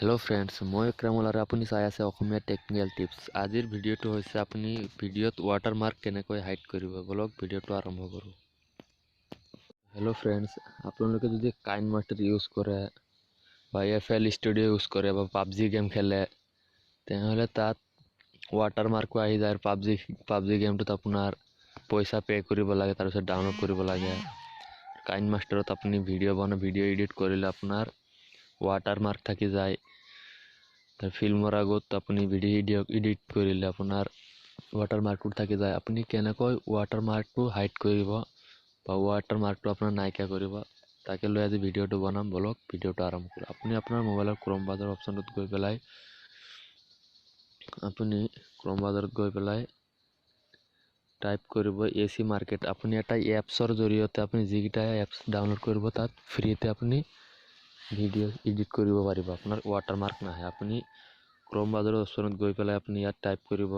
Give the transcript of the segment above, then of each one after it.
Hello friends, मैं क्रामल और अपनी चाই আছে অসমীয়া টেকনিক্যাল টিপস। আজিৰ ভিডিঅ'টো হৈছে আপুনি ভিডিঅ'ত ৱাটাৰমাৰ্ক কেনেকৈ হাইড কৰিব। বলক ভিডিঅ'টো আৰম্ভ কৰোঁ। হেল্ল' ফ্ৰেন্ডছ, আপোনালোকে যদি কাইন মাষ্টাৰ ইউজ কৰে বা FL ষ্টুডিঅ' ইউজ কৰে বা পাবজি গেম খেলে, তেনেহ'লে তাত ৱাটাৰমাৰ্কো আহি যায়। পাবজি গেমটোত আপোনাৰ পইচা পে' কৰিব লাগে, তাৰপিছত ডাউনলোড কৰিব লাগে। কাইন মাষ্টাৰত আপুনি ভিডিঅ' এডিট কৰিলে আপোনাৰ ৱাটাৰমাৰ্ক থাকি যায়। तर फिल्মৰ আগত আপুনি ভিডিঅ' এডিট কৰিলে আপোনাৰ ৱাটাৰমাৰ্কটো থাকি যায়। আপুনি কেনেকৈ ৱাটাৰমাৰ্কটো হাইড কৰিব বা ৱাটাৰমাৰ্কটো আপোনাৰ নাইকিয়া কৰিব, তাকে লৈ আজি ভিডিঅ'টো বনাম। বলক ভিডিঅ'টো আৰম্ভ কৰোঁ। আপুনি আপোনাৰ মোবাইলৰ ক্ৰম ব্ৰাউজাৰ অপশ্যনটোত গৈ পেলাই টাইপ কৰিব AC মাৰ্কেট। আপুনি এটা এপছৰ জৰিয়তে আপুনি যিকেইটা এপছ ডাউনলোড কৰিব তাত ফ্ৰীতে আপুনি ভিডিঅ' এডিট কৰিব পাৰিব, আপোনাৰ ৱাটাৰমাৰ্ক নাহে। আপুনি ক্ৰম ব্ৰাউজাৰৰ অপশ্যনত গৈ পেলাই আপুনি ইয়াত টাইপ কৰিব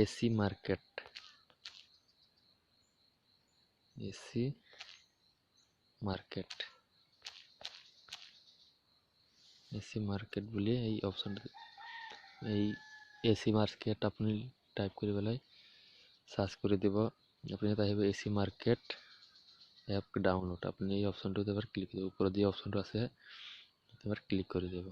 AC মাৰ্কেট বুলি এই অপশ্যনটো AC মাৰ্কেট আপুনি টাইপ কৰি পেলাই সাৰ্চ কৰি দিব। আপুনি ইয়াত আহিব AC মাৰ্কেট এপ ডাউনলোড। আপুনি এই অপশ্যনটোত এবাৰ ক্লিক কৰিব। ওপৰত যি অপশ্যনটো আছে এবাৰ ক্লিক কৰি দিব।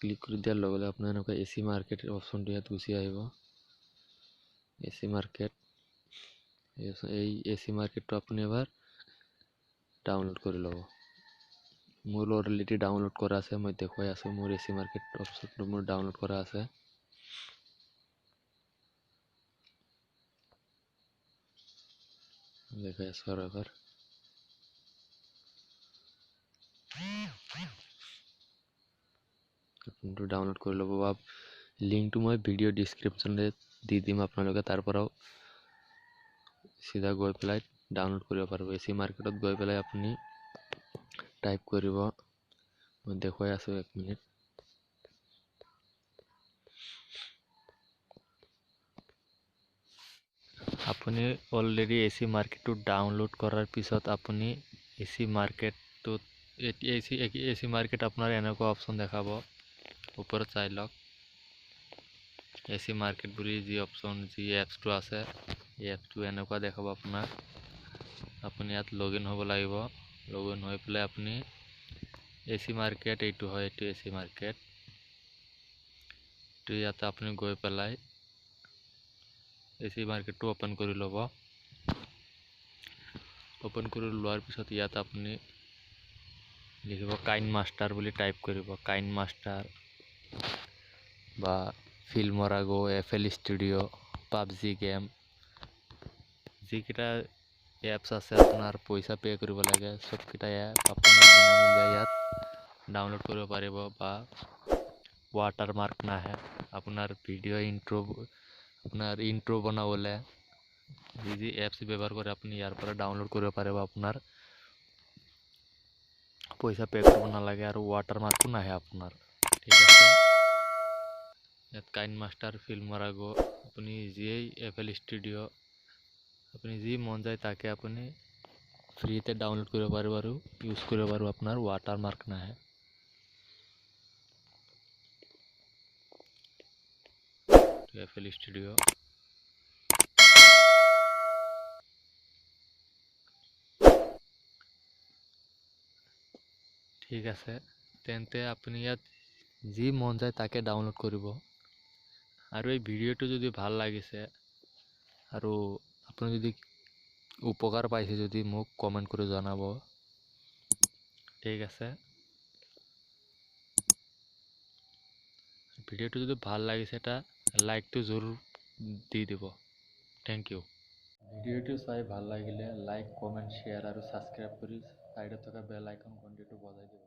ক্লিক কৰি দিয়াৰ লগে লগে আপোনাৰ এনেকুৱা AC মাৰ্কেট অপশ্যনটো ইয়াত গুচি আহিব। AC মাৰ্কেট, এই AC মাৰ্কেটটো আপুনি এবাৰ ডাউনলোড কৰি ল'ব। মোৰ অলৰেডি ডাউনলোড কৰা আছে, মই দেখুৱাই আছোঁ। মোৰ AC মাৰ্কেট অপশ্যনটো মোৰ ডাউনলোড কৰা আছে। দেখাই আছোঁ আৰু এবাৰ। আপোনালোকে ডাউনলোড কৰি ল'ব বা লিংকটো মই ভিডিঅ' ডিছক্ৰিপশ্যনতে দি দিম। আপোনালোকে তাৰ পৰাও চিধা গৈ পেলাই ডাউনলোড কৰিব পাৰিব। AC মাৰ্কেটত গৈ পেলাই আপুনি টাইপ কৰিব, মই দেখুৱাই আছোঁ, 1 মিনিট। আপুনি অলৰেডি AC মাৰ্কেটটো ডাউনলোড কৰাৰ পিছত আপুনি AC মাৰ্কেট আপোনাৰ এনেকুৱা অপশ্যন দেখাব। ওপৰত চাই লওক, AC মাৰ্কেট বুলি যি এপছটো আছে, এই এপছটো এনেকুৱা দেখাব আপোনাৰ। আপুনি ইয়াত লগ ইন হ'ব লাগিব। লগ ইন হৈ পেলাই আপুনি AC মাৰ্কেট, এইটো AC মাৰ্কেট, তো ইয়াতে আপুনি গৈ পেলাই AC মাৰ্কেটটো ওপেন কৰি ল'ব। ওপেন কৰি লোৱাৰ পিছত ইয়াত আপুনি লিখিব কাইন মাষ্টাৰ বুলি টাইপ কৰিব। কাইন মাষ্টাৰ বা ফিল্মৰাগো, FL ষ্টুডিঅ', পাবজি গেম, যিকেইটা এপছ আছে আপোনাৰ পইচা পে' কৰিব লাগে, চবকেইটা এপ আপুনি বিনামূলীয়া ইয়াত ডাউনলোড কৰিব পাৰিব বা ৱাটাৰমাৰ্ক নাহে। আপোনাৰ ভিডিঅ' ইন্ট্ৰ বনাবলৈ যি এপছ ব্যৱহাৰ কৰে আপুনি ইয়াৰ পৰা ডাউনলোড কৰিব পাৰিব। আপোনাৰ পইচা পে' কৰিব নালাগে আৰু ৱাটাৰমাৰ্কো নাহে আপোনাৰ। ঠিক আছে, ইয়াত কাইন মাষ্টাৰ, ফিল্মৰাগো, আপুনি যিয়েই FL ষ্টুডিঅ' আপুনি যি মন যায় তাকে আপুনি ফ্ৰীতে ডাউনলোড কৰিব পাৰিব আৰু ইউজ কৰিব পাৰিব। আপোনাৰ ৱাটাৰমাৰ্ক নাহে। FL ষ্টুডিঅ' ঠিক আছে, তেন্তে আপুনি ইয়াত যি মন যায় তাকে ডাউনলোড কৰিব। আৰু এই ভিডিঅ'টো যদি ভাল লাগিছে আৰু আপুনি যদি উপকাৰ পাইছে, যদি মোক কমেণ্ট কৰি জনাব। ঠিক আছে, ভিডিঅ'টো যদি ভাল লাগিছে এটা লাইকটো জৰুৰ দি দিব। Thank you. ভিডিঅ'টো চাই ভাল লাগিলে লাইক, কমেণ্ট, শ্বেয়াৰ আৰু ছাবস্ক্ৰাইব কৰি ছাইডত থকা বেল আইকন ঘণ্টিটো বজাই দিব।